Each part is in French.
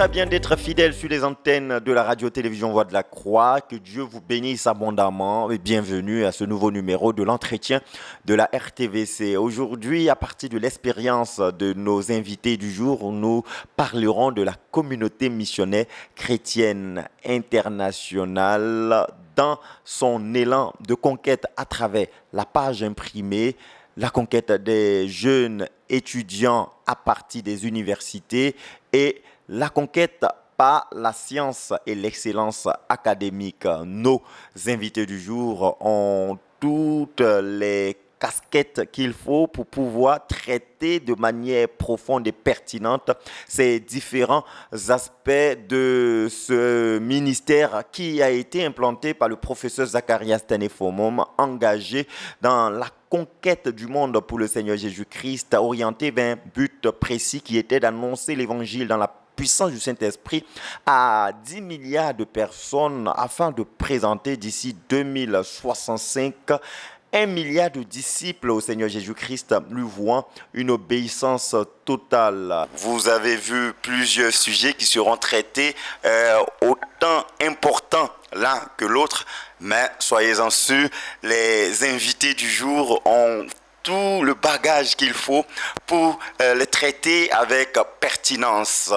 très bien d'être fidèle sur les antennes de la radio-télévision Voix de la Croix. Que Dieu vous bénisse abondamment et bienvenue à ce nouveau numéro de l'entretien de la RTVC. Aujourd'hui, à partir de l'expérience de nos invités du jour, nous parlerons de la communauté missionnaire chrétienne internationale dans son élan de conquête à travers la page imprimée, la conquête des jeunes étudiants à partir des universités et la conquête par la science et l'excellence académique. Nos invités du jour ont toutes les casquettes qu'il faut pour pouvoir traiter de manière profonde et pertinente ces différents aspects de ce ministère qui a été implanté par le professeur Zacharias Tenefomom, engagé dans la conquête du monde pour le Seigneur Jésus-Christ, orienté vers un but précis qui était d'annoncer l'évangile dans la puissance du Saint-Esprit à 10 milliards de personnes afin de présenter d'ici 2065 1 milliard de disciples au Seigneur Jésus-Christ, lui vouant une obéissance totale. Vous avez vu plusieurs sujets qui seront traités, autant importants l'un que l'autre, mais soyez-en sûrs, les invités du jour ont tout le bagage qu'il faut pour les traiter avec pertinence.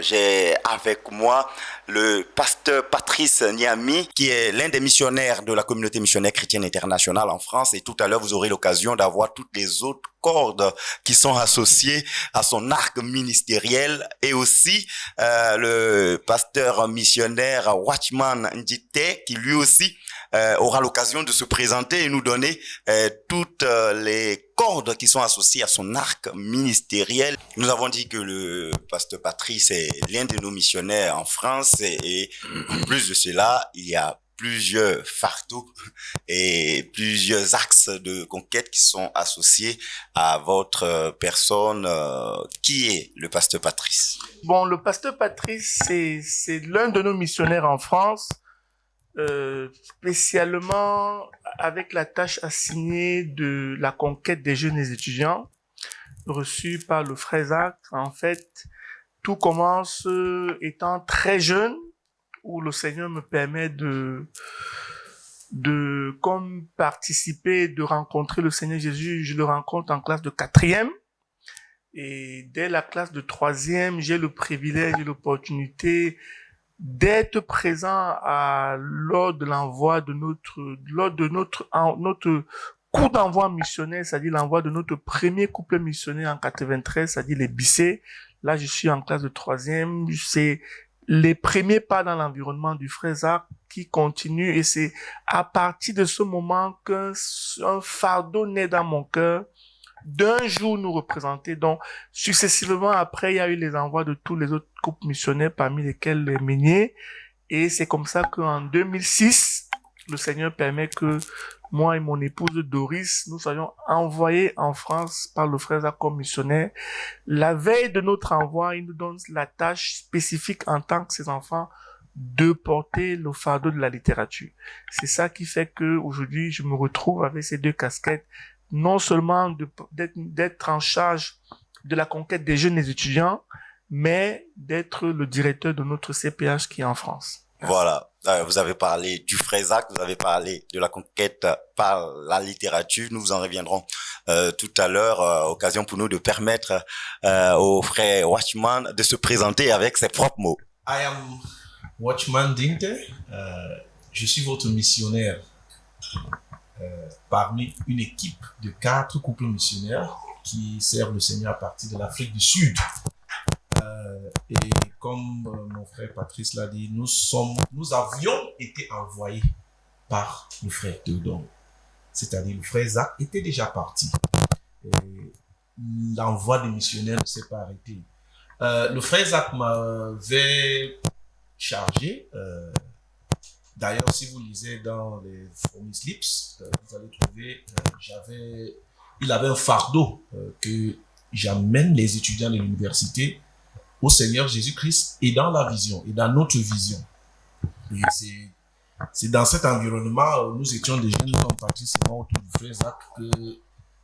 J'ai avec moi le pasteur Patrice Niami, qui est l'un des missionnaires de la communauté missionnaire chrétienne internationale en France. Et tout à l'heure, vous aurez l'occasion d'avoir toutes les autres cordes qui sont associées à son arc ministériel. Et aussi le pasteur missionnaire Watchman Ndjite, qui lui aussi aura l'occasion de se présenter et nous donner toutes les cordes qui sont associées à son arc ministériel. Nous avons dit que le pasteur Patrice est l'un de nos missionnaires en France et en plus de cela, il y a plusieurs fardeaux et plusieurs axes de conquête qui sont associés à votre personne. Qui est le pasteur Patrice? Bon, le pasteur Patrice, c'est l'un de nos missionnaires en France, spécialement avec la tâche assignée de la conquête des jeunes étudiants reçue par le frère Zach. En fait, tout commence étant très jeune, où le Seigneur me permet de comme participer, de rencontrer le Seigneur Jésus. Je le rencontre en classe de 4e. Et dès la classe de 3e, j'ai le privilège et l'opportunité d'être présent lors de l'envoi de notre coup d'envoi missionnaire, c'est-à-dire l'envoi de notre premier couple missionnaire en 93, c'est-à-dire les Bissé. Là, je suis en classe de 3e. C'est les premiers pas dans l'environnement du frère Zach qui continue, et c'est à partir de ce moment qu'un fardeau naît dans mon cœur d'un jour nous représenter. Donc, successivement, après, il y a eu les envois de tous les autres couples missionnaires, parmi lesquels les Meuniers. Et c'est comme ça qu'en 2006, le Seigneur permet que moi et mon épouse Doris, nous soyons envoyés en France par le frère Zach comme missionnaire. La veille de notre envoi, il nous donne la tâche spécifique en tant que ses enfants de porter le fardeau de la littérature. C'est ça qui fait que aujourd'hui, je me retrouve avec ces deux casquettes, non seulement d'être en charge de la conquête des jeunes étudiants, mais d'être le directeur de notre CPH qui est en France. Voilà, vous avez parlé du frère Zach, vous avez parlé de la conquête par la littérature. Nous vous en reviendrons tout à l'heure. Occasion pour nous de permettre au frère Watchman de se présenter avec ses propres mots. I am Watchman Dinte. Je suis votre missionnaire parmi une équipe de 4 couples missionnaires qui servent le Seigneur à partir de l'Afrique du Sud. Et comme mon frère Patrice l'a dit, nous avions été envoyés par le frère Théodore. C'est-à-dire le frère Zach était déjà parti. Et l'envoi des missionnaires ne s'est pas arrêté. Le frère Zach m'avait chargé. D'ailleurs, si vous lisez dans les From His Lips, vous allez trouver, il avait un fardeau que j'amène les étudiants de l'université au Seigneur Jésus-Christ et dans la vision, et dans notre vision. Et c'est dans cet environnement où nous étions des jeunes comme Patrice et moi autour du frère Zach que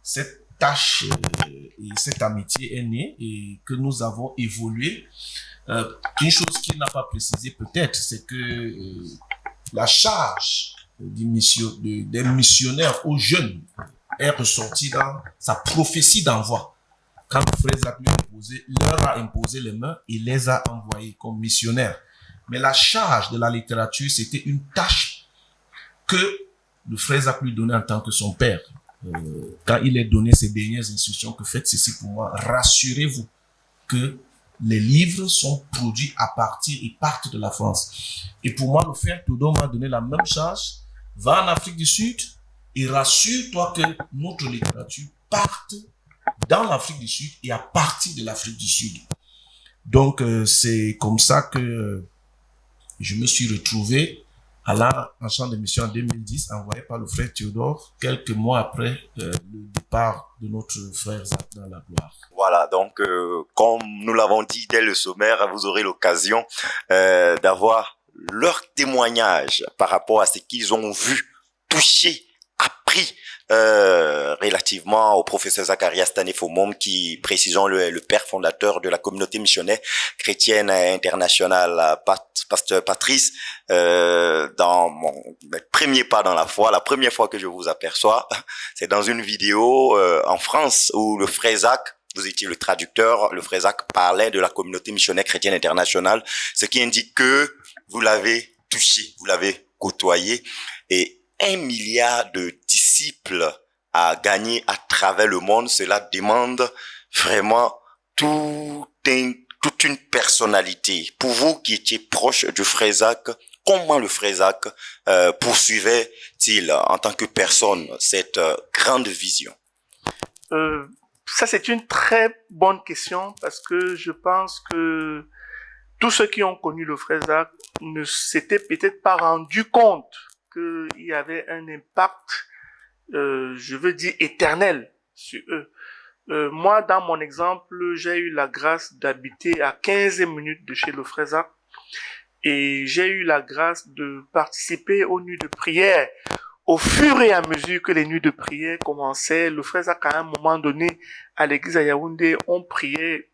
cette tâche et cette amitié est née et que nous avons évolué. Une chose qu'il n'a pas précisé peut-être, c'est que la charge des missionnaires aux jeunes est ressortie dans sa prophétie d'envoi. Quand le frère Zach leur a imposé les mains, il les a envoyés comme missionnaires. Mais la charge de la littérature, c'était une tâche que le frère Zach lui donnait en tant que son père. Quand il a donné ses dernières instructions, que faites ceci pour moi, rassurez-vous que les livres sont produits à partir et partent de la France. Et pour moi, le frère Théodore m'a donné la même charge. Va en Afrique du Sud et rassure-toi que notre littérature parte dans l'Afrique du Sud et à partir de l'Afrique du Sud. Donc, c'est comme ça que je me suis retrouvé en champ de mission en 2010, envoyé par le frère Théodore, quelques mois après le départ de notre frère Zach dans la gloire. Voilà, donc comme nous l'avons dit dès le sommaire, vous aurez l'occasion d'avoir leur témoignage par rapport à ce qu'ils ont vu, touché, appris relativement au professeur Zacharias Tanefomom, qui, précisons, le père fondateur de la communauté missionnaire chrétienne internationale, pasteur Patrice, dans mon premier pas dans la foi, la première fois que je vous aperçois, c'est dans une vidéo en France où le frère Zach, vous étiez le traducteur, le frère Zach parlait de la communauté missionnaire chrétienne internationale, ce qui indique que vous l'avez touché, vous l'avez côtoyé, et 1 milliard de disciples à gagner à travers le monde, cela demande vraiment toute une personnalité. Pour vous qui étiez proche du frère Zach, comment le frère Zach poursuivait-il en tant que personne cette grande vision? Ça, c'est une très bonne question parce que je pense que tous ceux qui ont connu le frère Zach ne s'étaient peut-être pas rendus compte qu'il y avait un impact, je veux dire, éternel sur eux. Moi, dans mon exemple, j'ai eu la grâce d'habiter à 15 minutes de chez le frère Zach et j'ai eu la grâce de participer aux nuits de prière. Au fur et à mesure que les nuits de prière commençaient, le frère Zach, à un moment donné, à l'église à Yaoundé, on priait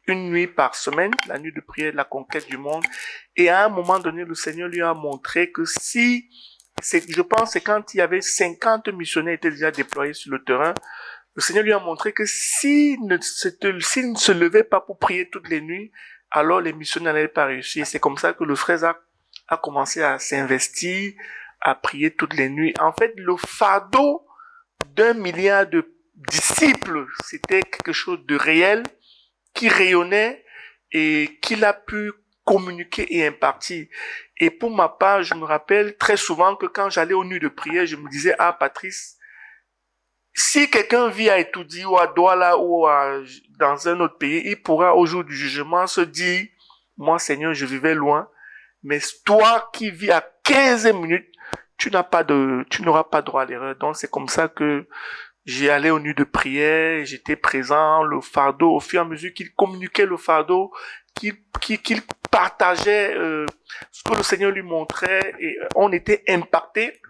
une nuit par semaine, la nuit de prière de la conquête du monde. Et à un moment donné, le Seigneur lui a montré que je pense que quand il y avait 50 missionnaires qui étaient déjà déployés sur le terrain, le Seigneur lui a montré que s'il ne se levait pas pour prier toutes les nuits, alors les missionnaires n'allaient pas réussir. C'est comme ça que le frère Zach a commencé à s'investir, à prier toutes les nuits. En fait, le fardeau d'1 milliard de disciples, c'était quelque chose de réel, qui rayonnait et qu'il a pu communiquer et impartir. Et pour ma part, je me rappelle très souvent que quand j'allais aux nuits de prière, je me disais, ah Patrice, si quelqu'un vit à Etoudi ou à Douala ou dans un autre pays, il pourra au jour du jugement se dire, moi Seigneur, je vivais loin, mais toi qui vis à 15 minutes, tu n'auras pas droit à l'erreur. Donc c'est comme ça que j'ai allé aux nuits de prière, j'étais présent, le fardeau, au fur et à mesure qu'il communiquait le fardeau, qu'il partageait ce que le Seigneur lui montrait, et on était impactés.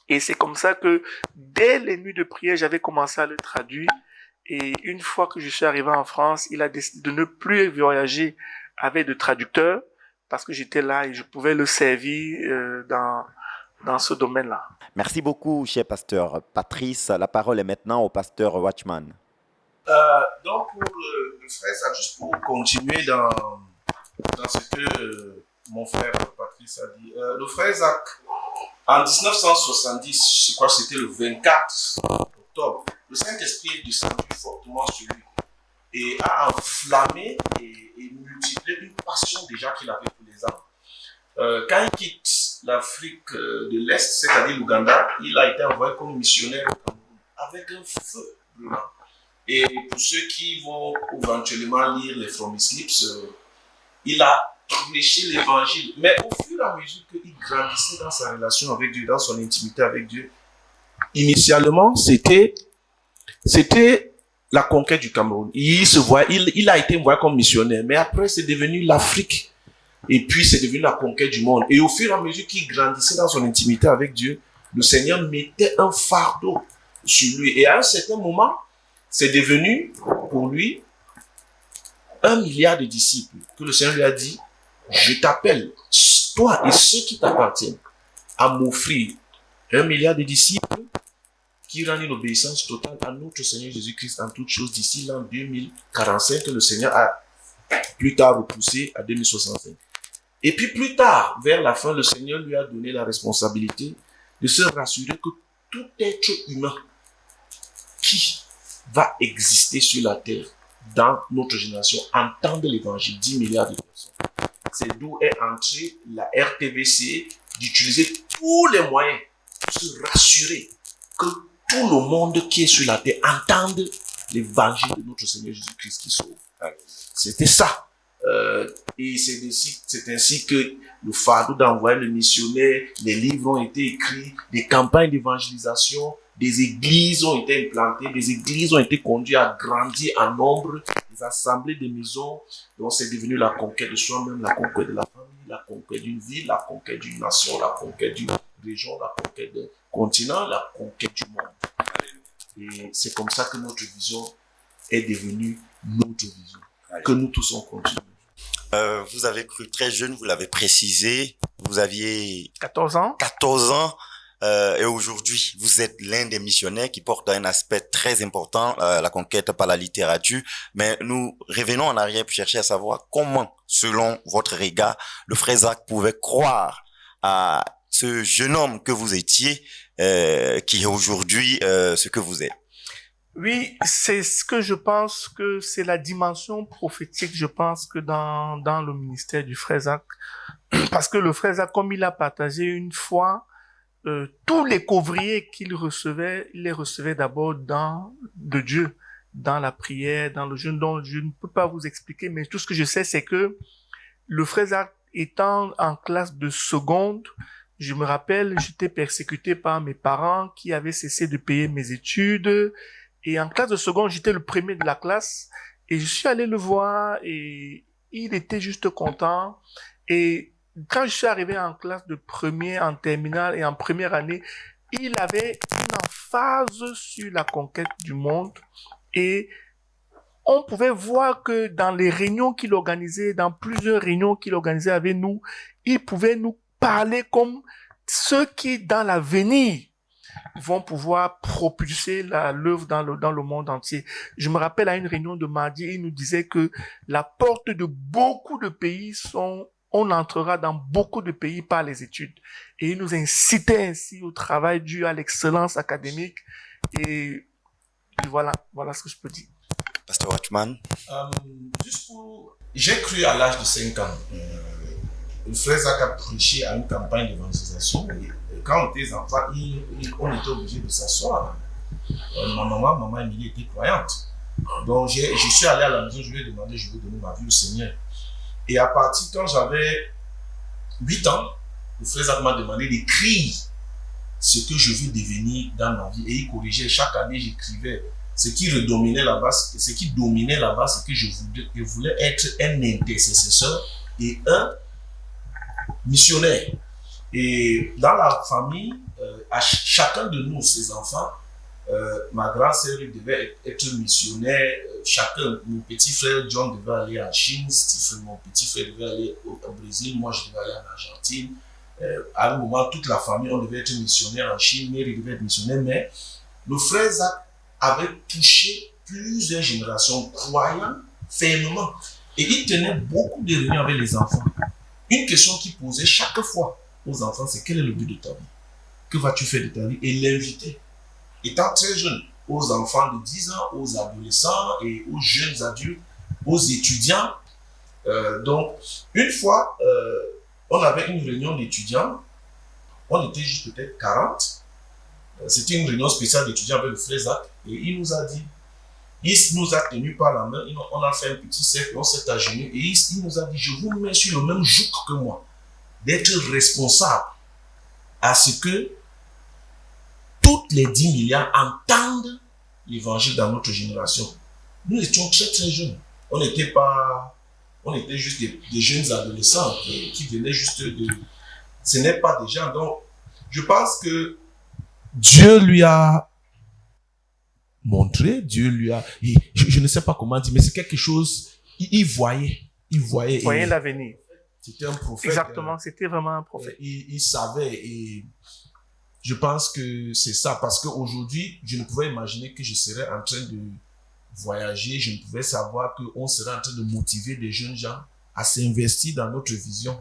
Et c'est comme ça que dès les nuits de prière, j'avais commencé à le traduire. Et une fois que je suis arrivé en France, il a décidé de ne plus voyager avec de traducteurs parce que j'étais là et je pouvais le servir dans ce domaine-là. Merci beaucoup, cher pasteur Patrice. La parole est maintenant au pasteur Watchman. Donc, pour le frère Zach, juste pour continuer dans ce que mon frère Patrice a dit, le frère Zach, en 1970, je crois que c'était le 24 octobre, le Saint-Esprit est descendu fortement sur lui et a enflammé et multiplié une passion déjà qu'il avait pour les âmes. Quand il quitte l'Afrique de l'Est, c'est-à-dire l'Ouganda, il a été envoyé comme missionnaire au Cameroun avec un feu brûlant. Et pour ceux qui vont éventuellement lire les From His Lips, il a prêché l'évangile. Mais au fur et à mesure qu'il grandissait dans sa relation avec Dieu, dans son intimité avec Dieu, initialement, c'était la conquête du Cameroun. Il a été envoyé comme missionnaire, mais après, c'est devenu l'Afrique. Et puis, c'est devenu la conquête du monde. Et au fur et à mesure qu'il grandissait dans son intimité avec Dieu, le Seigneur mettait un fardeau sur lui. Et à un certain moment, c'est devenu pour lui 1 milliard de disciples que le Seigneur lui a dit, je t'appelle, toi et ceux qui t'appartiennent, à m'offrir 1 milliard de disciples qui rendent une obéissance totale à notre Seigneur Jésus-Christ en toutes choses d'ici l'an 2045 que le Seigneur a plus tard repoussé à 2065. Et puis plus tard, vers la fin, le Seigneur lui a donné la responsabilité de se rassurer que tout être humain qui va exister sur la terre dans notre génération entende l'évangile, 10 milliards de personnes. C'est d'où est entrée la RTVC d'utiliser tous les moyens pour se rassurer que tout le monde qui est sur la terre entende l'évangile de notre Seigneur Jésus-Christ qui sauve. C'était ça. Et c'est ainsi que le fardeau d'envoyer le missionnaire, les livres ont été écrits, des campagnes d'évangélisation, des églises ont été implantées, des églises ont été conduites à grandir en nombre, des assemblées de maisons, donc c'est devenu la conquête de soi-même, la conquête de la famille, la conquête d'une ville, la conquête d'une nation, la conquête d'une région, la conquête d'un continent, la conquête du monde. Et c'est comme ça que notre vision est devenue notre vision, que nous tous on continue. Vous avez cru très jeune, vous l'avez précisé, vous aviez 14 ans. 14 ans et aujourd'hui, vous êtes l'un des missionnaires qui porte un aspect très important, la conquête par la littérature. Mais nous revenons en arrière pour chercher à savoir comment, selon votre regard, le frère Zach pouvait croire à ce jeune homme que vous étiez, qui est aujourd'hui ce que vous êtes. Oui, c'est ce que je pense que c'est la dimension prophétique, je pense que dans le ministère du frère Zach. Parce que le frère Zach, comme il a partagé une fois, tous les couvriers qu'il recevait, il les recevait d'abord de Dieu, dans la prière, dans le jeûne, dont je ne peux pas vous expliquer, mais tout ce que je sais, c'est que le frère Zach, étant en classe de seconde, je me rappelle, j'étais persécuté par mes parents qui avaient cessé de payer mes études. Et en classe de seconde, j'étais le premier de la classe. Et je suis allé le voir et il était juste content. Et quand je suis arrivé en classe de premier, en terminale et en première année, il avait une emphase sur la conquête du monde. Et on pouvait voir que dans les réunions qu'il organisait, dans plusieurs réunions qu'il organisait avec nous, il pouvait nous parler comme ceux qui, dans l'avenir, vont pouvoir propulser l'œuvre dans le monde entier. Je me rappelle à une réunion de mardi, il nous disait que la porte de beaucoup de pays on entrera dans beaucoup de pays par les études. Et il nous incitait ainsi au travail dû à l'excellence académique. Et voilà ce que je peux dire. Pasteur Watchman. J'ai cru à l'âge de 5 ans. Le frère Zach a prêché à une campagne d'évangélisation. Et quand on était enfants, on était obligé de s'asseoir. Ma maman Emilie était croyante. Donc je suis allé à la maison, je lui ai demandé, je veux donner ma vie au Seigneur. Et à partir, quand j'avais 8 ans, le frère Zach m'a demandé d'écrire ce que je veux devenir dans ma vie. Et il corrigeait, chaque année j'écrivais ce qui dominait là-bas, c'est que je voulais être un intercesseur et un missionnaire. Et dans la famille, à chacun de nous, ses enfants, ma grande sœur devait être missionnaire. Chacun, mon petit frère John devait aller en Chine, Stephen, mon petit frère devait aller au Brésil, moi je devais aller en Argentine. À un moment, toute la famille, on devait être missionnaire en Chine, Mary devait être missionnaire, mais le frère Zach avait touché plusieurs générations croyant fermement. Et il tenait beaucoup de réunions avec les enfants. Une question qu'il posait chaque fois aux enfants, c'est quel est le but de ta vie? Que vas-tu faire de ta vie? Et l'inviter, étant très jeune, aux enfants de 10 ans, aux adolescents et aux jeunes adultes, aux étudiants. Donc, une fois, on avait une réunion d'étudiants. On était juste peut-être 40. C'était une réunion spéciale d'étudiants avec le frère Zach. Et il nous a dit, il nous a tenus par la main, on a fait un petit cercle, on s'est agenouillé et il nous a dit, je vous mets sur le même joug que moi, d'être responsable à ce que toutes les 10 milliards entendent l'évangile dans notre génération. Nous étions très très jeunes. On était juste des jeunes adolescents qui venaient juste de... Ce n'est pas des gens. Donc, je pense que Dieu lui a montré, Dieu lui a... je ne sais pas comment dire, mais c'est quelque chose... Il voyait. Il voyait l'avenir. C'était un prophète. Exactement, c'était vraiment un prophète. Il savait, et je pense que c'est ça, parce qu'aujourd'hui, je ne pouvais imaginer que je serais en train de voyager, je ne pouvais savoir qu'on serait en train de motiver des jeunes gens à s'investir dans notre vision.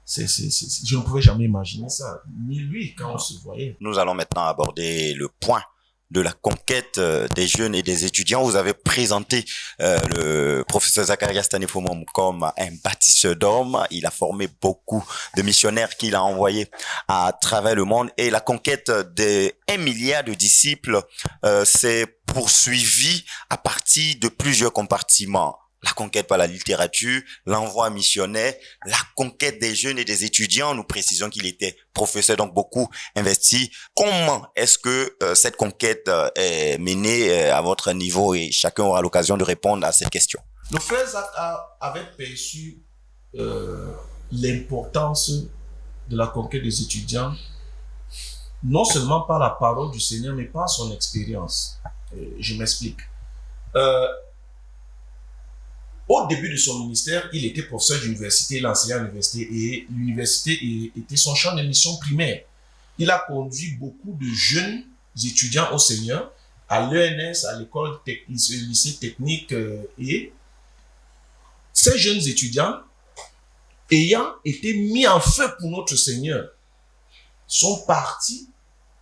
Je ne pouvais jamais imaginer ça, ni lui quand on se voyait. Nous allons maintenant aborder le point de la conquête des jeunes et des étudiants. Vous avez présenté le professeur Zacharias Tanefomom comme un bâtisseur d'hommes. Il a formé beaucoup de missionnaires qu'il a envoyés à travers le monde. Et la conquête des 1 milliard de disciples s'est poursuivie à partir de plusieurs compartiments. La conquête par la littérature, l'envoi missionnaire, la conquête des jeunes et des étudiants. Nous précisons qu'il était professeur, donc beaucoup investi. Comment est-ce que cette conquête est menée à votre niveau, et chacun aura l'occasion de répondre à cette question. Le frère Zach avait perçu l'importance de la conquête des étudiants, non seulement par la parole du Seigneur, mais par son expérience. Je m'explique. Au début de son ministère, il était professeur d'université, il enseignait à l'université, et l'université était son champ de mission primaire. Il a conduit beaucoup de jeunes étudiants au Seigneur, à l'ENS, à l'école lycée technique, et ces jeunes étudiants, ayant été mis en feu pour notre Seigneur, sont partis,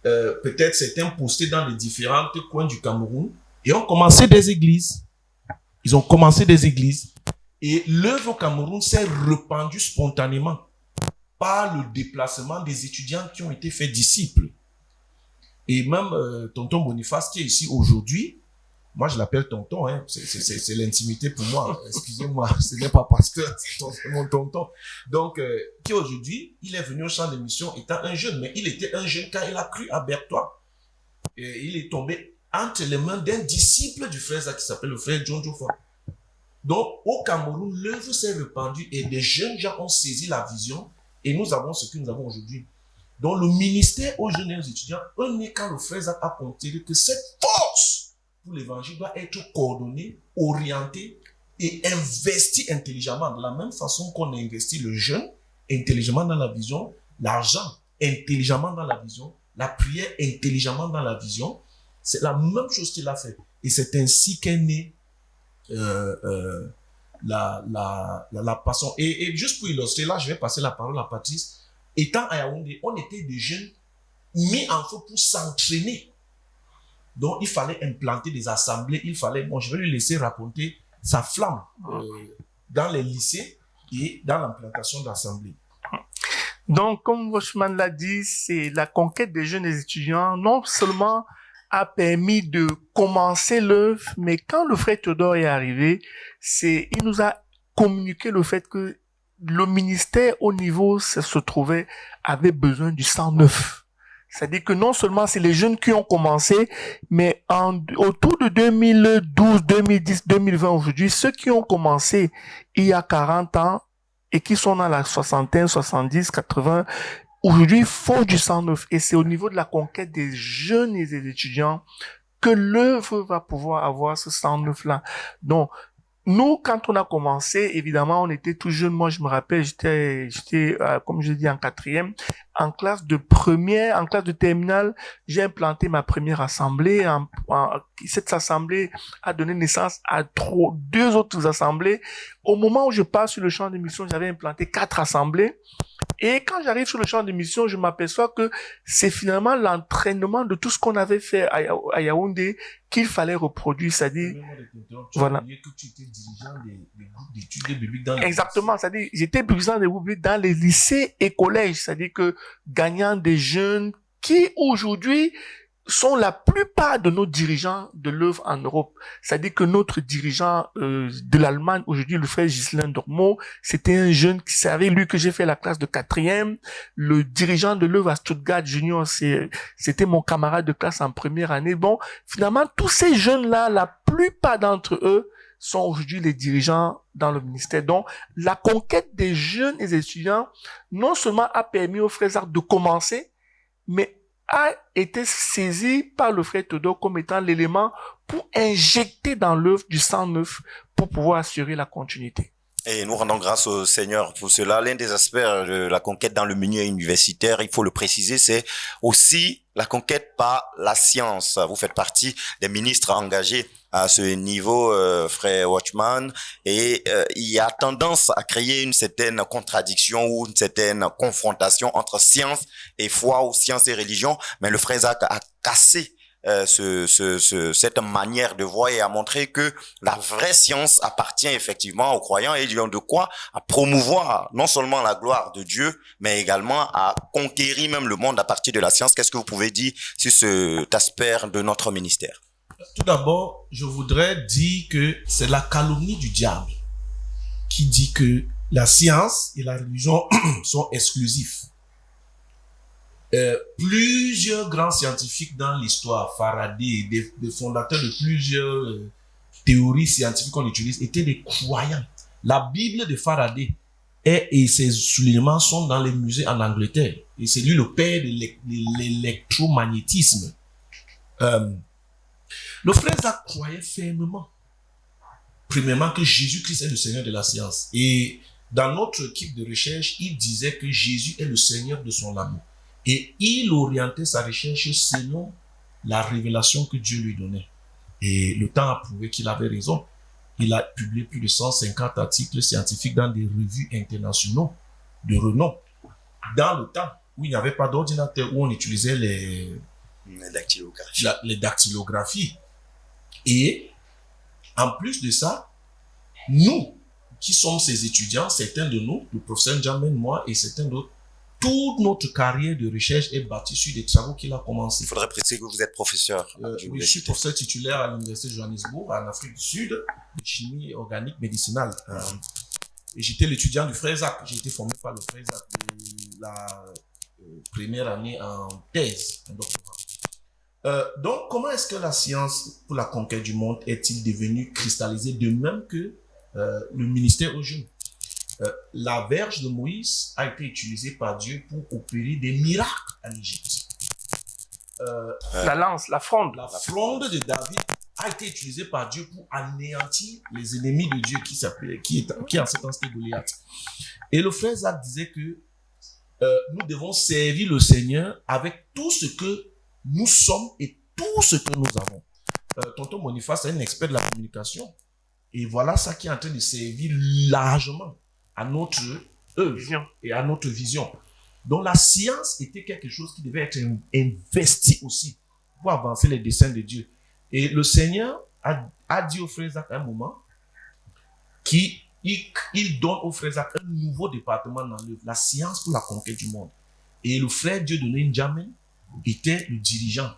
peut-être certains postés dans les différents coins du Cameroun, et ont commencé des églises. Ils ont commencé des églises, et l'œuvre au Cameroun s'est répandue spontanément par le déplacement des étudiants qui ont été faits disciples. Et même tonton Boniface qui est ici aujourd'hui, moi je l'appelle tonton, hein, c'est l'intimité pour moi, excusez-moi, ce n'est pas pasteur, c'est mon tonton. Donc, qui aujourd'hui, il est venu au champ de mission étant un jeune, mais il était un jeune quand il a cru à Berthois. Et il est tombé entre les mains d'un disciple du frère Zach qui s'appelle le frère John Jofa. Donc, au Cameroun, l'œuvre s'est répandue et des jeunes gens ont saisi la vision, et nous avons ce que nous avons aujourd'hui. Donc, le ministère aux jeunes et aux étudiants, un est quand le frère Zach a considéré que cette force pour l'évangile doit être coordonnée, orientée et investie intelligemment. De la même façon qu'on investit le jeune intelligemment dans la vision, l'argent intelligemment dans la vision, la prière intelligemment dans la vision. C'est la même chose qu'il a fait. Et c'est ainsi qu'est née la passion. Et juste pour illustrer, là, je vais passer la parole à Patrice. Étant à Yaoundé, on était des jeunes mis en feu pour s'entraîner. Donc, il fallait implanter des assemblées. Je vais lui laisser raconter sa flamme dans les lycées et dans l'implantation d'assemblées. Donc, comme Washman l'a dit, c'est la conquête des jeunes et des étudiants, non seulement a permis de commencer l'œuvre, mais quand le frère Théodore est arrivé, il nous a communiqué le fait que le ministère au niveau se trouvait, avait besoin du sang neuf. C'est-à-dire que non seulement c'est les jeunes qui ont commencé, mais autour de 2012, 2010, 2020 aujourd'hui, ceux qui ont commencé il y a 40 ans et qui sont dans la soixantaine, 70, 80, aujourd'hui, il faut du sang neuf. Et c'est au niveau de la conquête des jeunes et des étudiants que l'œuvre va pouvoir avoir ce sang neuf-là. Donc, nous, quand on a commencé, évidemment, on était tout jeunes. Moi, je me rappelle, j'étais, comme je dis, en 4e, en classe de première, en classe de terminale, j'ai implanté ma première assemblée. Cette assemblée a donné naissance à 2 autres assemblées. Au moment où je passe sur le champ de mission, j'avais implanté 4 assemblées. Et quand j'arrive sur le champ de mission, je m'aperçois que c'est finalement l'entraînement de tout ce qu'on avait fait à Yaoundé qu'il fallait reproduire, c'est-à-dire, voilà. Que tu étais dirigeant des groupes d'études bibliques dans les Exactement, c'est-à-dire, j'étais dirigeant des groupes bibliques dans les lycées et collèges, c'est-à-dire que gagnant des jeunes qui aujourd'hui sont la plupart de nos dirigeants de l'œuvre en Europe. C'est-à-dire que notre dirigeant de l'Allemagne, aujourd'hui, le frère Ghislain Dormeau, c'était un jeune qui savait, lui, que j'ai fait la classe de 4e. Le dirigeant de l'œuvre à Stuttgart Junior, c'était mon camarade de classe en première année. Bon, finalement, tous ces jeunes-là, la plupart d'entre eux sont aujourd'hui les dirigeants dans le ministère. Donc, la conquête des jeunes et des étudiants, non seulement a permis aux frères Zach de commencer, mais a été saisi par le frère Théodore comme étant l'élément pour injecter dans l'œuvre du sang neuf pour pouvoir assurer la continuité. Et nous rendons grâce au Seigneur pour cela. L'un des aspects de la conquête dans le milieu universitaire, il faut le préciser, c'est aussi la conquête par la science. Vous faites partie des ministres engagés à ce niveau, frère Watchman, et il y a tendance à créer une certaine contradiction ou une certaine confrontation entre science et foi ou science et religion, mais le frère Zach a cassé cette manière de voir et à montrer que la vraie science appartient effectivement aux croyants et ils ont de quoi à promouvoir non seulement la gloire de Dieu, mais également à conquérir même le monde à partir de la science. Qu'est-ce que vous pouvez dire sur cet aspect de notre ministère? Tout d'abord, je voudrais dire que c'est la calomnie du diable qui dit que la science et la religion sont exclusifs. Plusieurs grands scientifiques dans l'histoire, Faraday, des fondateurs de plusieurs théories scientifiques qu'on utilise, étaient des croyants. La Bible de Faraday et ses soulignements sont dans les musées en Angleterre. Et c'est lui le père de l'électromagnétisme. Le frère Zach croyait fermement, premièrement, que Jésus-Christ est le Seigneur de la science. Et dans notre équipe de recherche, il disait que Jésus est le Seigneur de son amour. Et il orientait sa recherche selon la révélation que Dieu lui donnait. Et le temps a prouvé qu'il avait raison. Il a publié plus de 150 articles scientifiques dans des revues internationaux de renom. Dans le temps où il n'y avait pas d'ordinateur, où on utilisait les dactylographies. Et en plus de ça, nous qui sommes ses étudiants, certains de nous, le professeur Njamin, moi et certains d'autres, toute notre carrière de recherche est bâtie sur des travaux qu'il a commencés. Il faudrait préciser que vous êtes professeur. Oui, je suis professeur titulaire à l'Université de Johannesburg, en Afrique du Sud, de chimie organique médicinale. Et j'étais l'étudiant du frère Zach. J'ai été formé par le frère Zach de la première année en thèse, en doctorat. Donc, comment est-ce que la science pour la conquête du monde est-il devenue cristallisée de même que le ministère aux jeunes? La verge de Moïse a été utilisée par Dieu pour opérer des miracles en Égypte. La lance, la fronde. La fronde de David a été utilisée par Dieu pour anéantir les ennemis de Dieu qui en ce temps c'était Goliath. Et le frère Zach disait que nous devons servir le Seigneur avec tout ce que nous sommes et tout ce que nous avons. Tonton Boniface est un expert de la communication. Et voilà ça qui est en train de servir largement à notre œuvre et à notre vision. Donc la science était quelque chose qui devait être investi aussi pour avancer les desseins de Dieu. Et le Seigneur a dit au frère Zach à un moment qu'il donne au frère Zach un nouveau département dans l'œuvre, la science pour la conquête du monde. Et le frère Dieudonné Njamin était le dirigeant.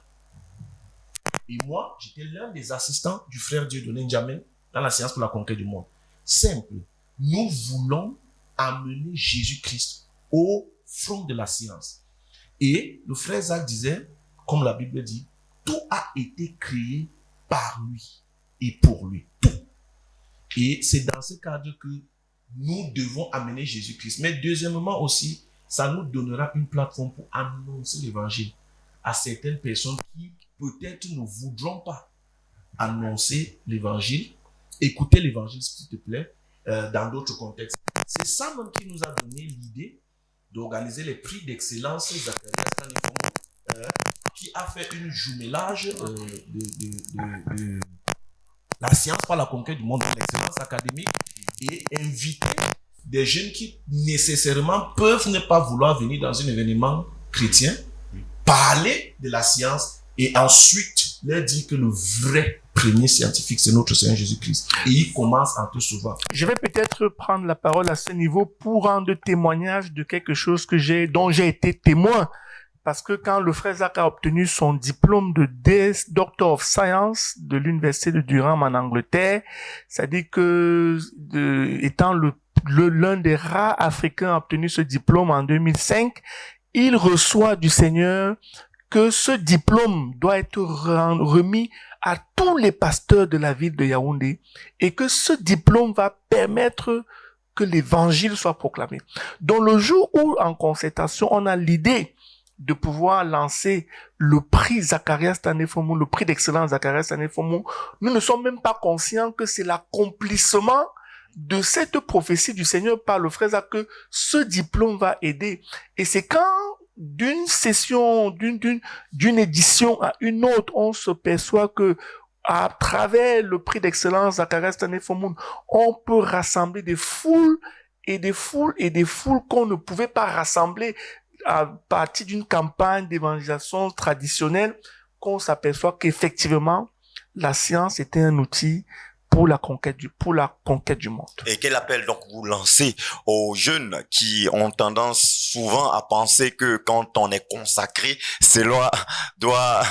Et moi, j'étais l'un des assistants du frère Dieudonné Njamin dans la science pour la conquête du monde. Simple. Nous voulons amener Jésus-Christ au front de la science. Et le frère Zach disait, comme la Bible dit, tout a été créé par lui et pour lui. Tout. Et c'est dans ce cadre que nous devons amener Jésus-Christ. Mais deuxièmement aussi, ça nous donnera une plateforme pour annoncer l'évangile à certaines personnes qui peut-être ne voudront pas annoncer l'évangile, écouter l'évangile s'il te plaît, dans d'autres contextes. C'est ça même qui nous a donné l'idée d'organiser les prix d'excellence qui a fait un jumelage de la science par la conquête du monde, de l'excellence académique, et inviter des jeunes qui nécessairement peuvent ne pas vouloir venir dans un événement chrétien, parler de la science et ensuite leur dire que le vrai premier scientifique, c'est notre Seigneur Jésus-Christ. Et il commence en te sauvant. Je vais peut-être prendre la parole à ce niveau pour rendre témoignage de quelque chose dont j'ai été témoin. Parce que quand le frère Zach a obtenu son diplôme de Doctor of Science de l'Université de Durham en Angleterre, ça dit que, étant l'un des rares Africains à obtenir ce diplôme en 2005, il reçoit du Seigneur que ce diplôme doit être remis à tous les pasteurs de la ville de Yaoundé et que ce diplôme va permettre que l'évangile soit proclamé. Donc le jour où, en concertation, on a l'idée de pouvoir lancer le prix Zacharias Tanefomo, le prix d'excellence Zacharias Tanefomo, nous ne sommes même pas conscients que c'est l'accomplissement de cette prophétie du Seigneur par le frère Zach que ce diplôme va aider. Et c'est quand d'une session, d'une édition à une autre, on se perçoit que à travers le prix d'excellence Zacharias Tanefomo, on peut rassembler des foules et des foules et des foules qu'on ne pouvait pas rassembler à partir d'une campagne d'évangélisation traditionnelle, qu'on s'aperçoit qu'effectivement, la science était un outil pour la conquête du monde. Et quel appel donc vous lancez aux jeunes qui ont tendance souvent à penser que quand on est consacré, cela doit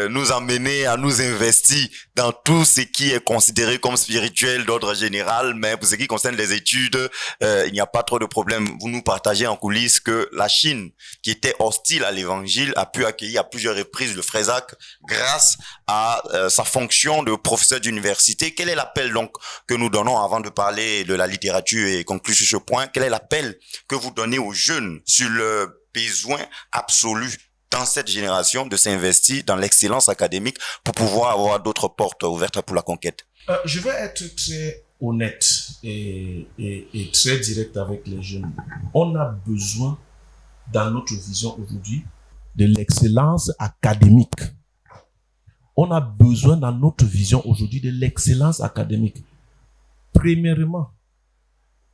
nous amener à nous investir dans tout ce qui est considéré comme spirituel d'ordre général, mais pour ce qui concerne les études, il n'y a pas trop de problème. Vous nous partagez en coulisses que la Chine, qui était hostile à l'évangile, a pu accueillir à plusieurs reprises le frère Zach grâce à sa fonction de professeur d'université. Quel est l'appel donc que nous donnons avant de parler de la littérature et conclure sur ce point? Quel est l'appel que vous donnez aux jeunes sur le besoin absolu dans cette génération de s'investir dans l'excellence académique pour pouvoir avoir d'autres portes ouvertes pour la conquête? Je vais être très honnête et très direct avec les jeunes. On a besoin, dans notre vision aujourd'hui, de l'excellence académique. On a besoin dans notre vision aujourd'hui de l'excellence académique. Premièrement,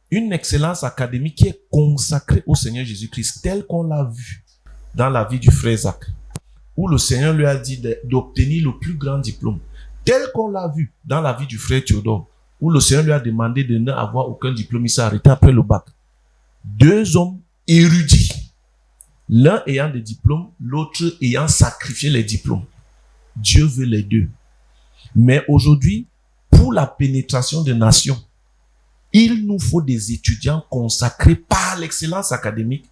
une excellence académique qui est consacrée au Seigneur Jésus-Christ, tel qu'on l'a vu dans la vie du frère Zach, où le Seigneur lui a dit d'obtenir le plus grand diplôme, tel qu'on l'a vu dans la vie du frère Théodore, où le Seigneur lui a demandé de n'avoir aucun diplôme, il s'est arrêté après le bac. Deux hommes érudits, l'un ayant des diplômes, l'autre ayant sacrifié les diplômes. Dieu veut les deux. Mais aujourd'hui, pour la pénétration des nations, il nous faut des étudiants consacrés par l'excellence académique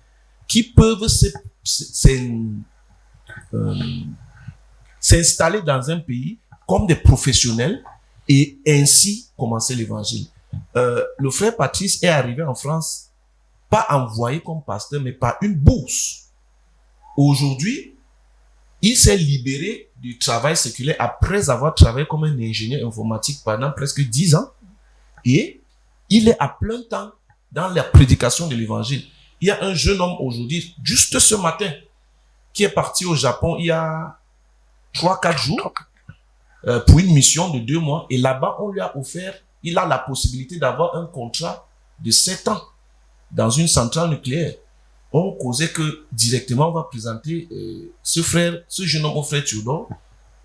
qui peuvent s'installer dans un pays comme des professionnels et ainsi commencer l'évangile. Le frère Patrice est arrivé en France, pas envoyé comme pasteur, mais par une bourse. Aujourd'hui, il s'est libéré du travail séculaire après avoir travaillé comme un ingénieur informatique pendant presque 10 ans. Et il est à plein temps dans la prédication de l'évangile. Il y a un jeune homme aujourd'hui, juste ce matin, qui est parti au Japon il y a 3-4 jours pour une mission de 2 mois. Et là-bas, on lui a offert, il a la possibilité d'avoir un contrat de 7 ans dans une centrale nucléaire. On causait que directement on va présenter ce jeune homme au frère Théodore.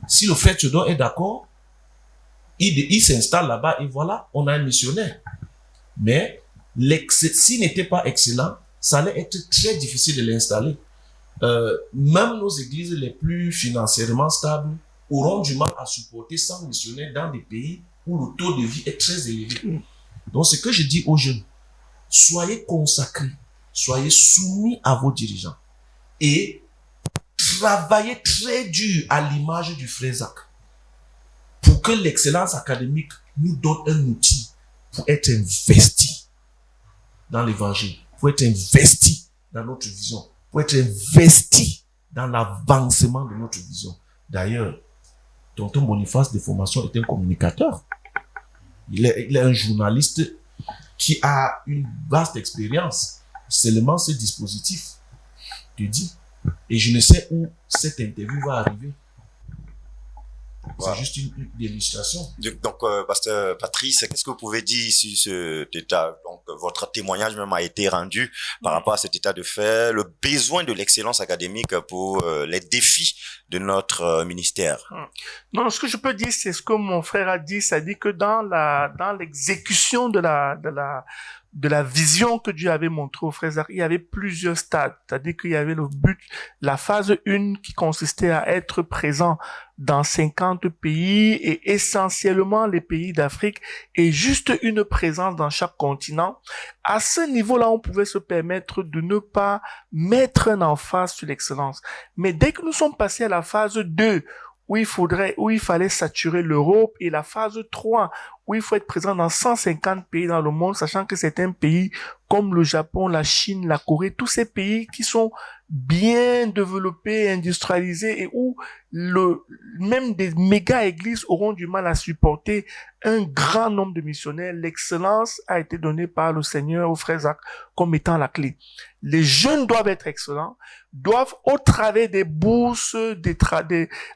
Si le frère Théodore est d'accord, il s'installe là-bas et voilà, on a un missionnaire. Mais s'il n'était pas excellent, ça allait être très difficile de l'installer. Même nos églises les plus financièrement stables auront du mal à supporter 100 missionnaires dans des pays où le taux de vie est très élevé. Donc, ce que je dis aux jeunes, soyez consacrés. Soyez soumis à vos dirigeants et travaillez très dur à l'image du frère Zach pour que l'excellence académique nous donne un outil pour être investi dans l'évangile, pour être investi dans notre vision, pour être investi dans l'avancement de notre vision. D'ailleurs, tonton Boniface de formation est un communicateur. Il est un journaliste qui a une vaste expérience. Seulement ce dispositif te dit. Et je ne sais où cette interview va arriver. C'est juste une illustration. Donc, pasteur Patrice, qu'est-ce que vous pouvez dire sur cet état? Donc, votre témoignage même a été rendu par rapport à cet état de fait, le besoin de l'excellence académique pour les défis de notre ministère. Non, ce que je peux dire, c'est ce que mon frère a dit, c'est-à-dire que dans l'exécution de la vision que Dieu avait montrée au frère Zach, il y avait plusieurs stades. C'est-à-dire qu'il y avait le but, la phase 1 qui consistait à être présent dans 50 pays et essentiellement les pays d'Afrique et juste une présence dans chaque continent. À ce niveau-là, on pouvait se permettre de ne pas mettre un emphase sur l'excellence. Mais dès que nous sommes passés à la phase 2, où il fallait saturer l'Europe, et la phase 3, où il faut être présent dans 150 pays dans le monde, sachant que certains pays comme le Japon, la Chine, la Corée, tous ces pays qui sont bien développées, industrialisées et où même des méga églises auront du mal à supporter un grand nombre de missionnaires. L'excellence a été donnée par le Seigneur au frère Zach comme étant la clé. Les jeunes doivent être excellents, doivent au travers des bourses,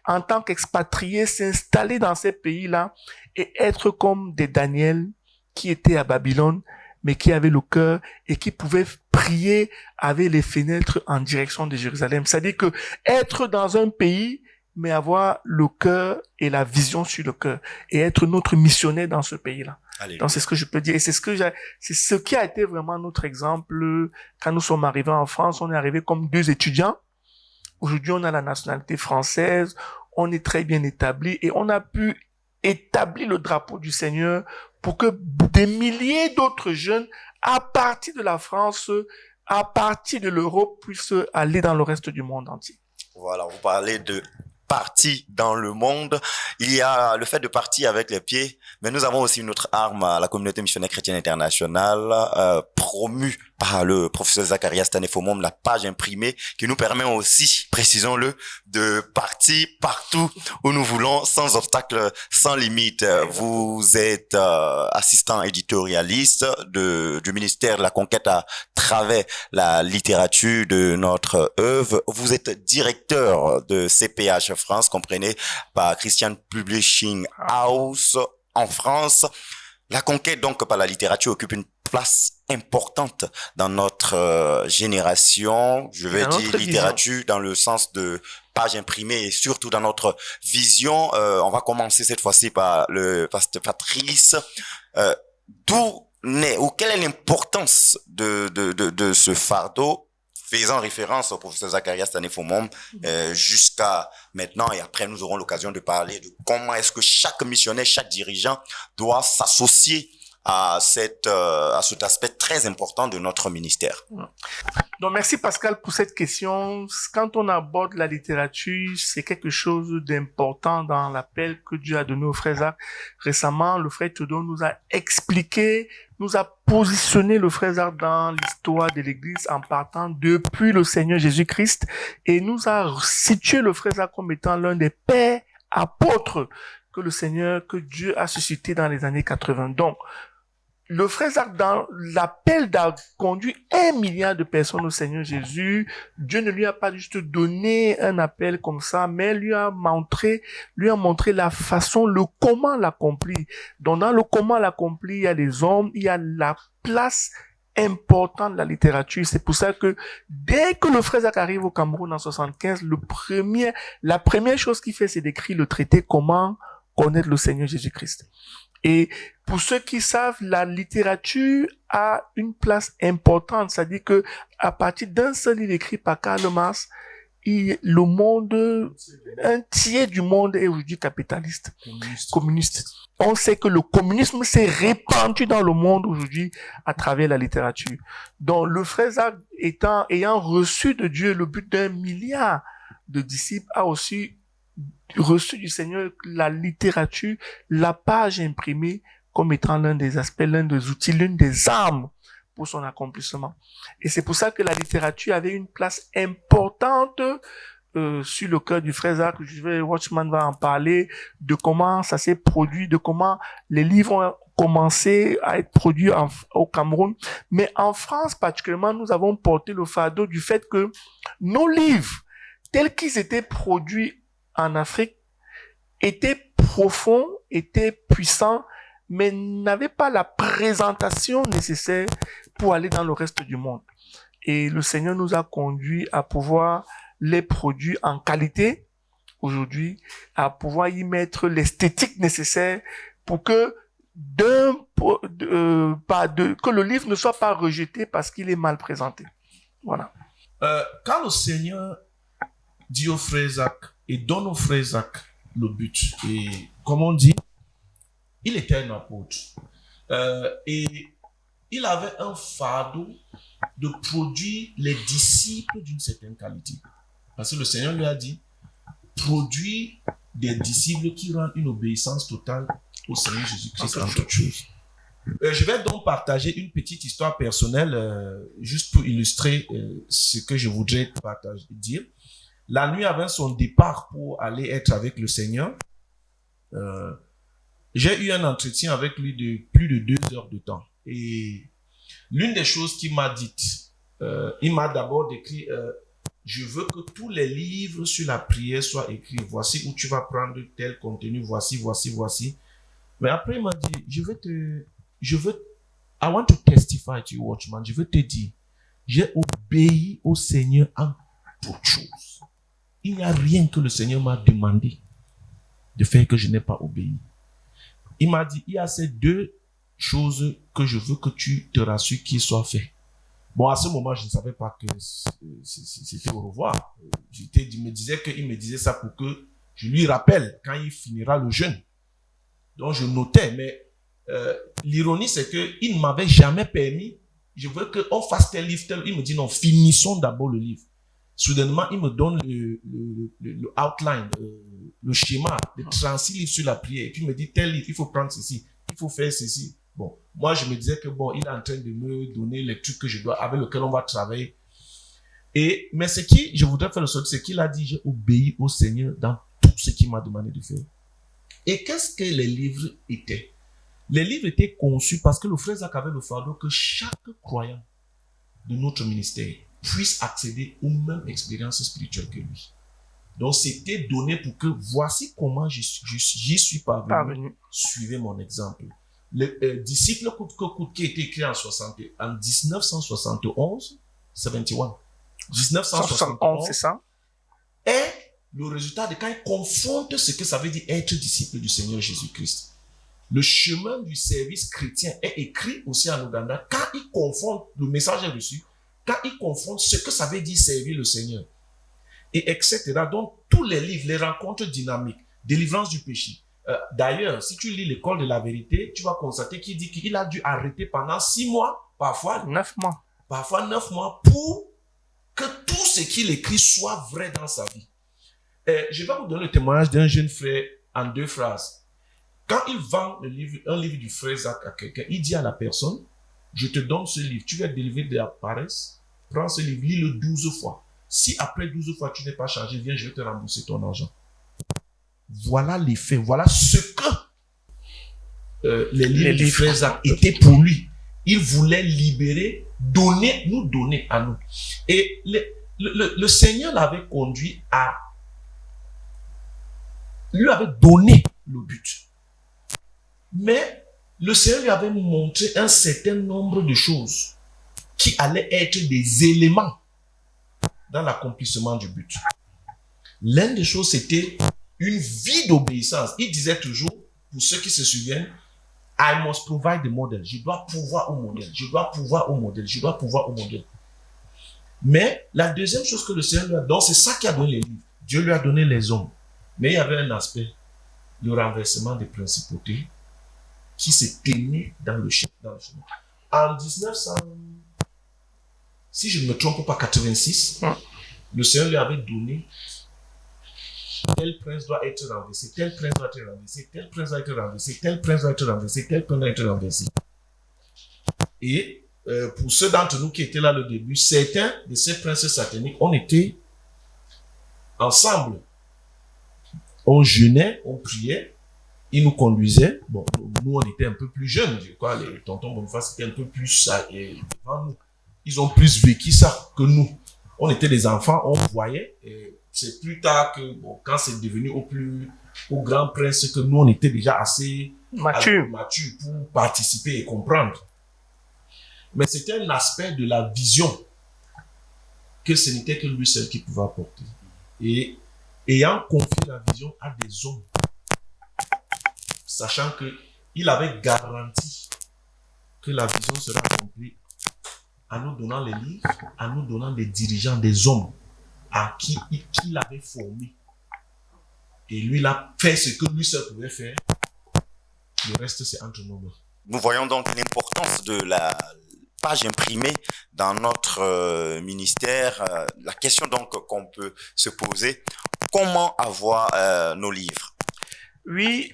en tant qu'expatriés, s'installer dans ces pays-là et être comme des Daniel qui étaient à Babylone, mais qui avaient le cœur et qui pouvaient prier avec les fenêtres en direction de Jérusalem. C'est-à-dire que être dans un pays, mais avoir le cœur et la vision sur le cœur et être notre missionnaire dans ce pays-là. Alléluia. Donc c'est ce que je peux dire et c'est ce qui a été vraiment notre exemple quand nous sommes arrivés en France. On est arrivés comme 2 étudiants. Aujourd'hui, on a la nationalité française, on est très bien établi et on a pu établir le drapeau du Seigneur pour que des milliers d'autres jeunes, à partir de la France, à partir de l'Europe, puissent aller dans le reste du monde entier. Voilà, vous parlez de parti dans le monde. Il y a le fait de partir avec les pieds, mais nous avons aussi une autre arme à la communauté missionnaire chrétienne internationale, promue par le professeur Zacharias Tanefomom, la page imprimée, qui nous permet aussi, précisons-le, de partir partout où nous voulons, sans obstacle, sans limite. Vous êtes assistant éditorialiste du ministère de la Conquête à travers la littérature de notre œuvre. Vous êtes directeur de CPH France, comprenez, par Christian Publishing House en France. La conquête, donc, par la littérature occupe une place importante dans notre génération. Je vais dire littérature vision. Dans le sens de page imprimée et surtout dans notre vision. On va commencer cette fois-ci par le pasteur Patrice. D'où naît ou quelle est l'importance de ce fardeau, faisant référence au professeur Zacharias Tanefomom jusqu'à maintenant, et après nous aurons l'occasion de parler de comment est-ce que chaque missionnaire, chaque dirigeant doit s'associer à cet aspect très important de notre ministère. Donc merci Pascal pour cette question. Quand on aborde la littérature, c'est quelque chose d'important dans l'appel que Dieu a donné au frère Zach. Récemment, le frère Théodore nous a expliqué, nous a positionné le frère Zach dans l'histoire de l'Église en partant depuis le Seigneur Jésus-Christ et nous a situé le frère Zach comme étant l'un des pères apôtres que Dieu a suscité dans les années 80. Donc, le frère Zach, dans l'appel d'a conduit 1 milliard de personnes au Seigneur Jésus. Dieu ne lui a pas juste donné un appel comme ça, mais lui a montré la façon, le comment l'accomplir. Donc, dans le comment l'accomplir, il y a les hommes, il y a la place importante de la littérature. C'est pour ça que dès que le frère Zach arrive au Cameroun en 75, la première chose qu'il fait, c'est d'écrire le traité Comment connaître le Seigneur Jésus-Christ. Et pour ceux qui savent, la littérature a une place importante, c'est-à-dire que à partir d'un seul livre écrit par Karl Marx, le monde, un tiers du monde est aujourd'hui capitaliste, communiste. On sait que le communisme s'est répandu dans le monde aujourd'hui à travers la littérature. Donc le frère Zach ayant reçu de Dieu le but d'1 milliard de disciples, a aussi reçu du Seigneur la littérature, la page imprimée comme étant l'un des aspects, l'un des outils, l'une des armes pour son accomplissement. Et c'est pour ça que la littérature avait une place importante sur le cœur du frère Zach. Watchman va en parler de comment ça s'est produit, de comment les livres ont commencé à être produits au Cameroun. Mais en France particulièrement, nous avons porté le fardeau du fait que nos livres, tels qu'ils étaient produits en Afrique, étaient profonds, étaient puissants, mais n'avaient pas la présentation nécessaire pour aller dans le reste du monde. Et le Seigneur nous a conduits à pouvoir les produire en qualité, aujourd'hui, à pouvoir y mettre l'esthétique nécessaire pour que que le livre ne soit pas rejeté parce qu'il est mal présenté. Voilà. Quand le Seigneur dit au frère Zach et donne au frère Zach le but, et comme on dit, il était un apôtre, et il avait un fardeau de produire les disciples d'une certaine qualité, parce que le Seigneur lui a dit produire des disciples qui rendent une obéissance totale au Seigneur Jésus-Christ en toutes choses. Je vais donc partager une petite histoire personnelle, juste pour illustrer ce que je voudrais dire. La nuit avant son départ pour aller être avec le Seigneur, j'ai eu un entretien avec lui de plus de 2 heures de temps. Et l'une des choses qu'il m'a dites, il m'a d'abord décrit, je veux que tous les livres sur la prière soient écrits. Voici où tu vas prendre tel contenu, voici. Mais après, il m'a dit, I want to testify to you, Watchman. Je veux te dire, j'ai obéi au Seigneur en toutes choses. Il n'y a rien que le Seigneur m'a demandé de faire que je n'ai pas obéi. Il m'a dit, il y a ces 2 choses que je veux que tu te rassures qu'ils soient faits. Bon, à ce moment, je ne savais pas que c'était au revoir. Il me disait ça pour que je lui rappelle quand il finira le jeûne. Donc, je notais, mais l'ironie, c'est qu'il ne m'avait jamais permis, je veux qu'on fasse tel livre, il me dit non, finissons d'abord le livre. Soudainement, il me donne le outline, le schéma de 36 livres sur la prière. Et puis, il me dit, tel livre, il faut prendre ceci, il faut faire ceci. Bon, moi, je me disais que bon, il est en train de me donner les trucs que je dois, avec lesquels on va travailler. Mais je voudrais faire le sortir, c'est qu'il a dit, j'ai obéi au Seigneur dans tout ce qu'il m'a demandé de faire. Et qu'est-ce que les livres étaient? Les livres étaient conçus parce que le frère Zach avait le fardeau que chaque croyant de notre ministère puisse accéder aux mêmes expériences spirituelles que lui. Donc, c'était donné pour que voici comment j'y suis parvenu. Suivez mon exemple. Le disciple coûte que coûte qui a été écrit en 1971, 1971, c'est ça. Est le résultat de quand il confronte ce que ça veut dire être disciple du Seigneur Jésus-Christ. Le chemin du service chrétien est écrit aussi en Ouganda quand il confronte, le message est reçu, quand il confronte ce que ça veut dire servir le Seigneur. Et etc. Donc, tous les livres, les rencontres dynamiques, délivrance du péché. D'ailleurs, si tu lis l'école de la vérité, tu vas constater qu'il dit qu'il a dû arrêter pendant 6 mois, parfois 9 mois. Parfois 9 mois pour que tout ce qu'il écrit soit vrai dans sa vie. Je vais vous donner le témoignage d'un jeune frère en 2 phrases. Quand il vend un livre du frère Zach à quelqu'un, il dit à la personne, je te donne ce livre, tu vas être délivré de la paresse, prends ce livre, lis-le 12 fois. Si après 12 fois tu n'es pas changé, viens, je vais te rembourser ton argent. Voilà les faits, voilà ce que les livres du frère Zach étaient pour lui. Il voulait libérer, nous donner à nous. Et le Seigneur l'avait conduit lui avait donné le but. Mais le Seigneur lui avait montré un certain nombre de choses qui allaient être des éléments dans l'accomplissement du but. L'une des choses, c'était une vie d'obéissance. Il disait toujours, pour ceux qui se souviennent, I must provide the model. Je dois pouvoir au modèle. Je dois pouvoir au modèle. Je dois pouvoir au modèle. Mais la deuxième chose que le Seigneur lui a donné, c'est ça qui a donné les livres. Dieu lui a donné les hommes. Mais il y avait un aspect, le renversement des principautés qui se tenait dans le chemin. En 1900, si je ne me trompe pas, 86, le Seigneur lui avait donné tel prince doit être renversé, tel prince doit être renversé, tel prince doit être renversé, tel prince doit être renversé, tel prince doit être renversé. Et pour ceux d'entre nous qui étaient là au début, certains de ces princes sataniques, on était ensemble. On jeûnait, on priait, ils nous conduisaient. Bon, nous, on était un peu plus jeunes. Je crois, les tontons Boniface étaient un peu plus devant nous. Ils ont plus vécu ça que nous. On était des enfants, on voyait. Et c'est plus tard que, bon, quand c'est devenu au grand prince, que nous, on était déjà assez mature pour participer et comprendre. Mais c'était un aspect de la vision que ce n'était que lui seul qui pouvait apporter. Et ayant confié la vision à des hommes, sachant qu'il avait garanti que la vision sera accomplie en nous donnant les livres, en nous donnant des dirigeants, des hommes à qui il avait formé. Et lui, il a fait ce que lui seul pouvait faire. Le reste, c'est entre nous. Nous voyons donc l'importance de la page imprimée dans notre ministère. La question donc qu'on peut se poser, comment avoir nos livres? Oui,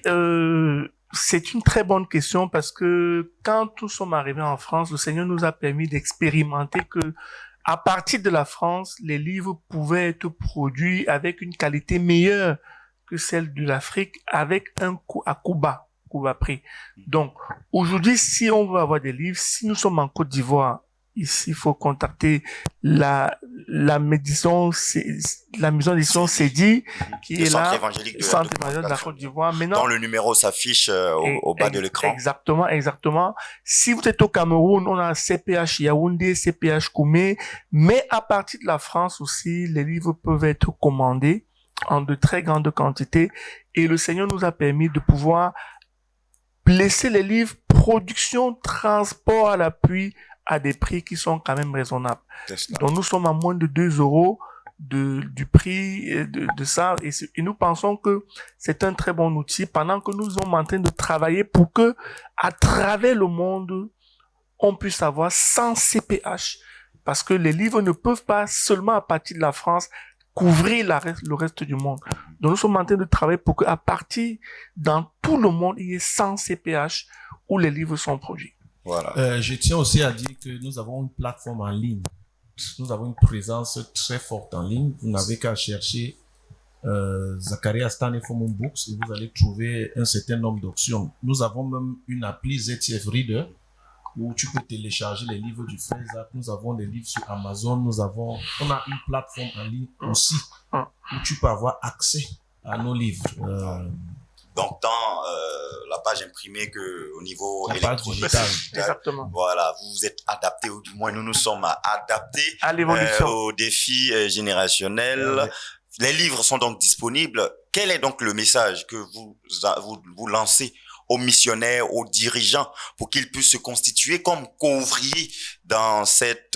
C'est une très bonne question parce que quand nous sommes arrivés en France, le Seigneur nous a permis d'expérimenter que à partir de la France, les livres pouvaient être produits avec une qualité meilleure que celle de l'Afrique avec un coût à coût bas prix. Donc, aujourd'hui, si on veut avoir des livres, si nous sommes en Côte d'Ivoire, ici, il faut contacter la maison d'édition Cédi, qui Le est centre là, évangélique centre évangélique de la Côte d'Ivoire. Maintenant, dont le numéro s'affiche au bas de l'écran. Exactement. Si vous êtes au Cameroun, on a CPH Yaoundé, CPH Koumé, mais à partir de la France aussi, les livres peuvent être commandés en de très grandes quantités et le Seigneur nous a permis de pouvoir laisser les livres production, transport à l'appui à des prix qui sont quand même raisonnables. Donc nous sommes à moins de 2 euros du prix de ça et nous pensons que c'est un très bon outil pendant que nous sommes en train de travailler pour que à travers le monde on puisse avoir 100 CPH parce que les livres ne peuvent pas seulement à partir de la France couvrir le reste du monde. Donc nous sommes en train de travailler pour qu'à partir dans tout le monde il y ait 100 CPH où les livres sont produits. Voilà. Je tiens aussi à dire que nous avons une plateforme en ligne. Nous avons une présence très forte en ligne. Vous n'avez qu'à chercher Zacharias Stanley Fomon Books et vous allez trouver un certain nombre d'options. Nous avons même une appli ZTF Reader où tu peux télécharger les livres du Frère Zach. Nous avons des livres sur Amazon. On a une plateforme en ligne aussi où tu peux avoir accès à nos livres. Donc, tant la page imprimée que au niveau électronique. Exactement. Voilà, vous vous êtes adapté, ou du moins nous nous sommes adaptés à l'évolution, aux défis générationnels. Les livres sont donc disponibles. Quel est donc le message que vous lancez aux missionnaires, aux dirigeants, pour qu'ils puissent se constituer comme co-ouvriers dans cette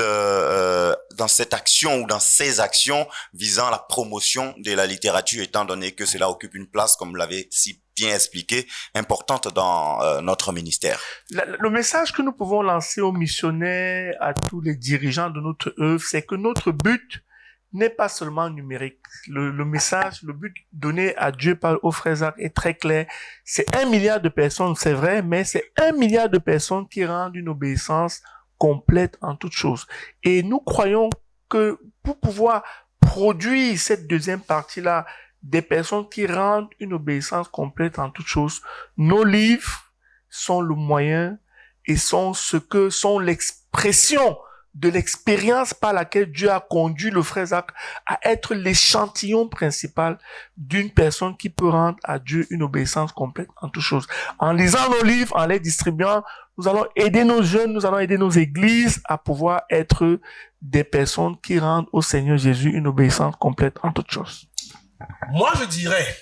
action ou dans ces actions visant la promotion de la littérature, étant donné que cela occupe une place, comme vous l'avez si bien expliqué, importante dans notre ministère. Le message que nous pouvons lancer aux missionnaires, à tous les dirigeants de notre œuvre, c'est que notre but n'est pas seulement numérique. Le message, le but donné à Dieu par au frère Zach est très clair. C'est 1 milliard de personnes, c'est vrai, mais c'est 1 milliard de personnes qui rendent une obéissance complète en toutes choses. Et nous croyons que pour pouvoir produire cette deuxième partie-là, des personnes qui rendent une obéissance complète en toutes choses, nos livres sont le moyen et sont l'expression de l'expérience par laquelle Dieu a conduit le frère Zach à être l'échantillon principal d'une personne qui peut rendre à Dieu une obéissance complète en toutes choses. En lisant nos livres, en les distribuant, nous allons aider nos jeunes, nous allons aider nos églises à pouvoir être des personnes qui rendent au Seigneur Jésus une obéissance complète en toutes choses. Moi, je dirais,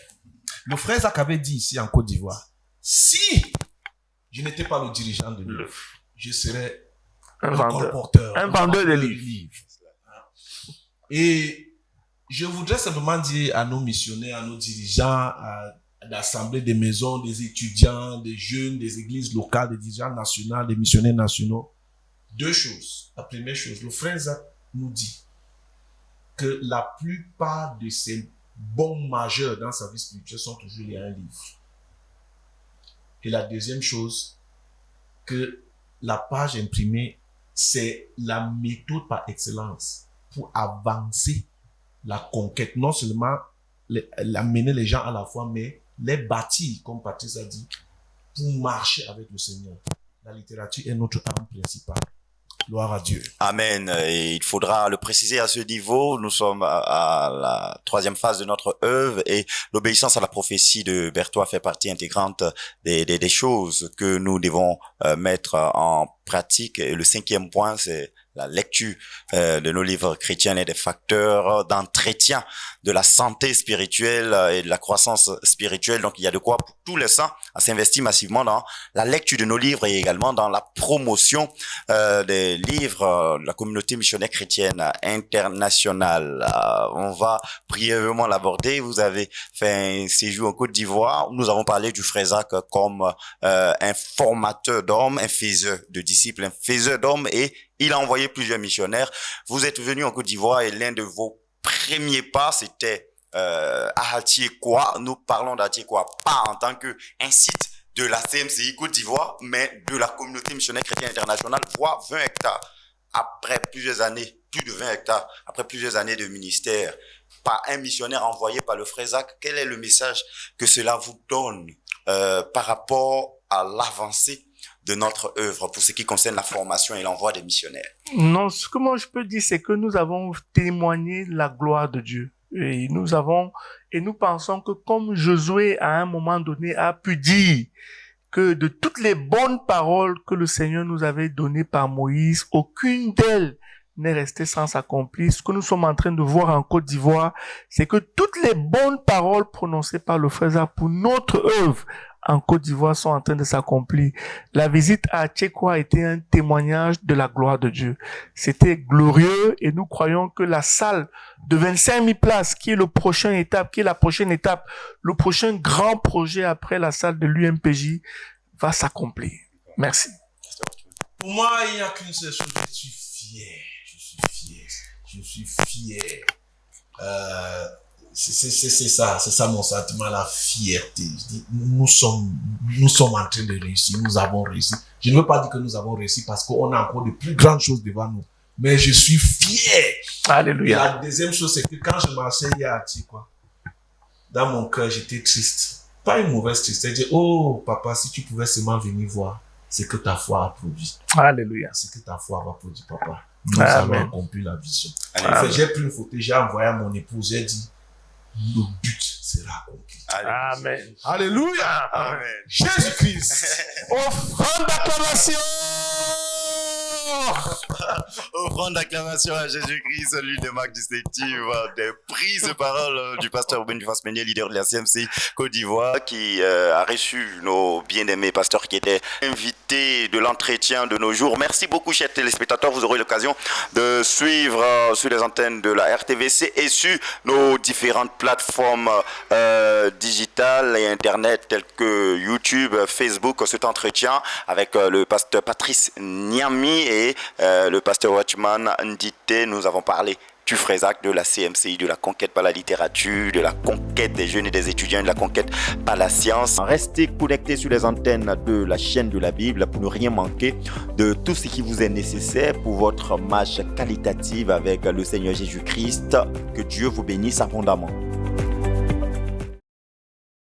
le frère Zach avait dit ici en Côte d'Ivoire, si je n'étais pas le dirigeant de livres, je serais un vendeur de livres. Et je voudrais simplement dire à nos missionnaires, à nos dirigeants, à l'Assemblée des maisons, des étudiants, des jeunes, des églises locales, des dirigeants nationaux, des missionnaires nationaux, 2 choses. La première chose, le frère Zach nous dit que la plupart de ces bons majeurs dans sa vie spirituelle sont toujours liés à un livre. Et la deuxième chose, que la page imprimée, c'est la méthode par excellence pour avancer la conquête. Non seulement amener les gens à la foi, mais les bâtir, comme Patrice a dit, pour marcher avec le Seigneur. La littérature est notre arme principale. Gloire à Dieu. Amen. Et il faudra le préciser à ce niveau. Nous sommes à la 3e phase de notre œuvre et l'obéissance à la prophétie de Berthoud fait partie intégrante des choses que nous devons mettre en pratique. Et le 5e point, c'est la lecture de nos livres chrétiens est des facteurs d'entretien de la santé spirituelle et de la croissance spirituelle. Donc, il y a de quoi pour tous les saints à s'investir massivement dans la lecture de nos livres et également dans la promotion des livres de la communauté missionnaire chrétienne internationale. On va brièvement l'aborder. Vous avez fait un séjour en Côte d'Ivoire. Nous avons parlé du frère Zach comme un formateur d'hommes, un faiseur de disciples, un faiseur d'hommes, et il a envoyé plusieurs missionnaires. Vous êtes venu en Côte d'Ivoire et l'un de vos premiers pas, c'était à Atiekwa. Nous parlons d'Atiekwa pas en tant qu'un site de la CMCI Côte d'Ivoire, mais de la communauté missionnaire chrétienne internationale, voire 20 hectares. Après plusieurs années, plus de 20 hectares, après plusieurs années de ministère, par un missionnaire envoyé par le frère Zach, quel est le message que cela vous donne par rapport à l'avancée de notre œuvre pour ce qui concerne la formation et l'envoi des missionnaires? Non, ce que moi je peux dire, c'est que nous avons témoigné la gloire de Dieu. Et nous pensons que comme Josué, à un moment donné, a pu dire que de toutes les bonnes paroles que le Seigneur nous avait données par Moïse, aucune d'elles n'est restée sans s'accomplir. Ce que nous sommes en train de voir en Côte d'Ivoire, c'est que toutes les bonnes paroles prononcées par le frère Zach pour notre œuvre en Côte d'Ivoire sont en train de s'accomplir. La visite à Tchekwa a été un témoignage de la gloire de Dieu. C'était glorieux et nous croyons que la salle de 25 000 places, qui est la prochaine étape, le prochain grand projet après la salle de l'UMPJ, va s'accomplir. Merci. Pour moi, il n'y a qu'une seule chose, je suis fier. C'est ça mon sentiment, la fierté. Je dis, nous sommes en train de réussir, nous avons réussi. Je ne veux pas dire que nous avons réussi parce qu'on a encore de plus grandes choses devant nous. Mais je suis fier. Alléluia. Et la deuxième chose, c'est que quand je marchais hier à Tchekwa, dans mon cœur, j'étais triste. Pas une mauvaise tristesse. Je dis, oh papa, si tu pouvais seulement venir voir ce que ta foi a produit. Alléluia. Ce que ta foi va produire, papa. Nous allons accomplir la vision. En fait, j'ai pris une photo, j'ai envoyé à mon épouse, j'ai dit, le but sera accompli. Amen. Alléluia. Amen. Jésus-Christ. Offrande d'acclamation. Offrande d'acclamation à Jésus-Christ, celui de Marc distinctive, des prises de parole du pasteur Boniface Meunier, leader de la CMCI Côte d'Ivoire, qui a reçu nos bien-aimés pasteurs qui étaient invités de l'entretien de nos jours. Merci beaucoup, chers téléspectateurs. Vous aurez l'occasion de suivre sur les antennes de la RTVC et sur nos différentes plateformes digitales et Internet telles que YouTube, Facebook, cet entretien avec le pasteur Patrice Niami et le pasteur Watchman Ndité. Nous avons parlé du frère Zach, de la CMCI, de la conquête par la littérature, de la conquête des jeunes et des étudiants, de la conquête par la science. Restez connectés sur les antennes de la chaîne de la Bible pour ne rien manquer de tout ce qui vous est nécessaire pour votre marche qualitative avec le Seigneur Jésus-Christ. Que Dieu vous bénisse abondamment.